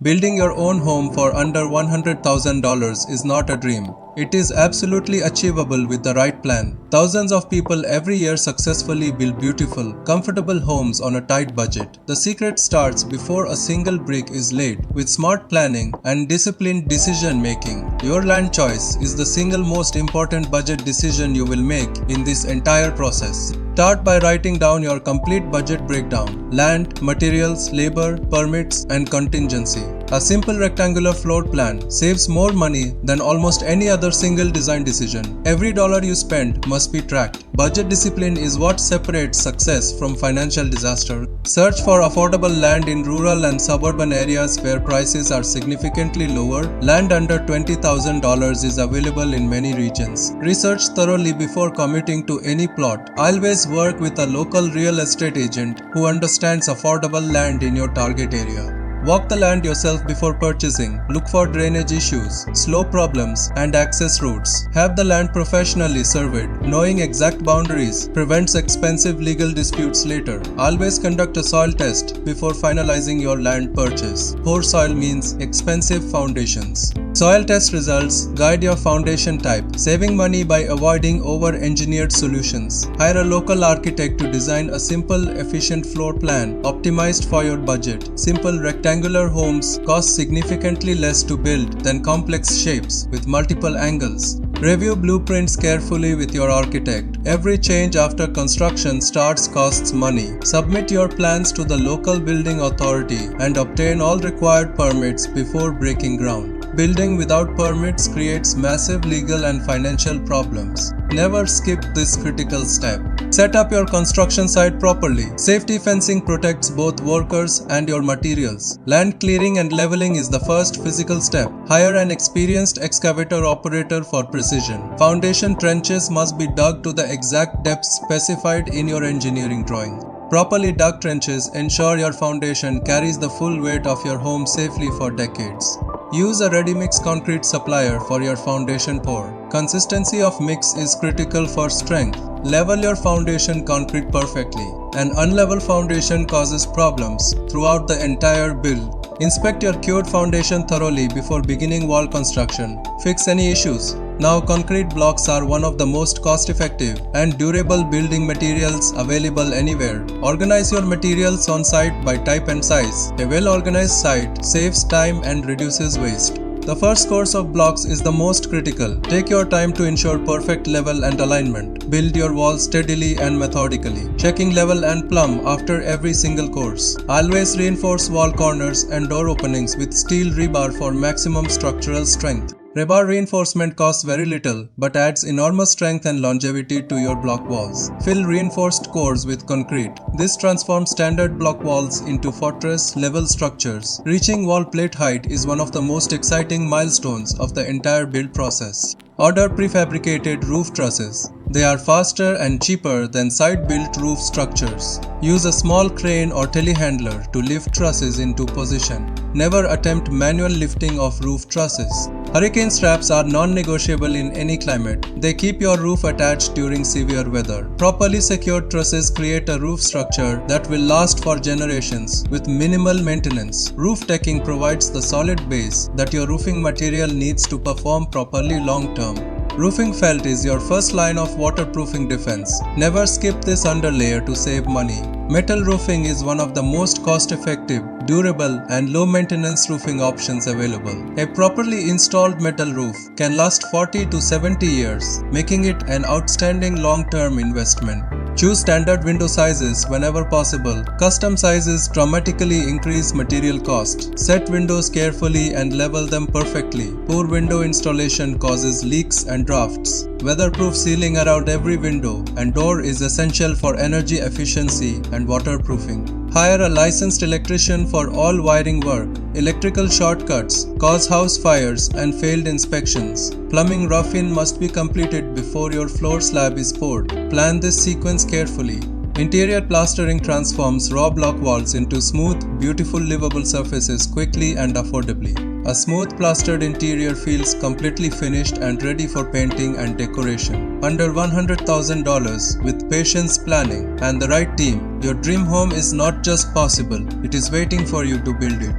Building your own home for under $100,000 is not a dream. It is absolutely achievable with the right plan. Thousands of people every year successfully build beautiful, comfortable homes on a tight budget. The secret starts before a single brick is laid. With smart planning and disciplined decision making, your land choice is the single most important budget decision you will make in this entire process. Start by writing down your complete budget breakdown: land, materials, labor, permits, and contingency. A simple rectangular floor plan saves more money than almost any other single design decision. Every dollar you spend must be tracked. Budget discipline is what separates success from financial disaster. Search for affordable land in rural and suburban areas where prices are significantly lower. Land under $20,000 is available in many regions. Research thoroughly before committing to any plot. Always work with a local real estate agent who understands affordable land in your target area. Walk the land yourself before purchasing. Look for drainage issues, slope problems, and access routes. Have the land professionally surveyed. Knowing exact boundaries prevents expensive legal disputes later. Always conduct a soil test before finalizing your land purchase. Poor soil means expensive foundations. Soil test results guide your foundation type, saving money by avoiding over-engineered solutions. Hire a local architect to design a simple, efficient floor plan optimized for your budget. Simple rectangular homes cost significantly less to build than complex shapes with multiple angles. Review blueprints carefully with your architect. Every change after construction starts costs money. Submit your plans to the local building authority and obtain all required permits before breaking ground. Building without permits creates massive legal and financial problems. Never skip this critical step. Set up your construction site properly. Safety fencing protects both workers and your materials. Land clearing and leveling is the first physical step. Hire an experienced excavator operator for precision. Foundation trenches must be dug to the exact depth specified in your engineering drawing. Properly dug trenches ensure your foundation carries the full weight of your home safely for decades. Use a ready-mix concrete supplier for your foundation pour. Consistency of mix is critical for strength. Level your foundation concrete perfectly. An unlevel foundation causes problems throughout the entire build. Inspect your cured foundation thoroughly before beginning wall construction. Fix any issues. Now, concrete blocks are one of the most cost-effective and durable building materials available anywhere. Organize your materials on site by type and size. A well-organized site saves time and reduces waste. The first course of blocks is the most critical. Take your time to ensure perfect level and alignment. Build your walls steadily and methodically, checking level and plumb after every single course. Always reinforce wall corners and door openings with steel rebar for maximum structural strength. Rebar reinforcement costs very little but adds enormous strength and longevity to your block walls. Fill reinforced cores with concrete. This transforms standard block walls into fortress-level structures. Reaching wall plate height is one of the most exciting milestones of the entire build process. Order prefabricated roof trusses. They are faster and cheaper than site-built roof structures. Use a small crane or telehandler to lift trusses into position. Never attempt manual lifting of roof trusses. Hurricane straps are non-negotiable in any climate. They keep your roof attached during severe weather. Properly secured trusses create a roof structure that will last for generations with minimal maintenance. Roof decking provides the solid base that your roofing material needs to perform properly long term. Roofing felt is your first line of waterproofing defense. Never skip this underlayer to save money. Metal roofing is one of the most cost-effective, durable, and low-maintenance roofing options available. A properly installed metal roof can last 40 to 70 years, making it an outstanding long-term investment. Choose standard window sizes whenever possible. Custom sizes dramatically increase material cost. Set windows carefully and level them perfectly. Poor window installation causes leaks and drafts. Weatherproof sealing around every window and door is essential for energy efficiency and waterproofing. Hire a licensed electrician for all wiring work. Electrical shortcuts cause house fires and failed inspections. Plumbing rough-in must be completed before your floor slab is poured. Plan this sequence carefully. Interior plastering transforms raw block walls into smooth, beautiful livable surfaces quickly and affordably. A smooth plastered interior feels completely finished and ready for painting and decoration. Under $100,000 with patience, planning, and the right team, your dream home is not just possible, it is waiting for you to build it.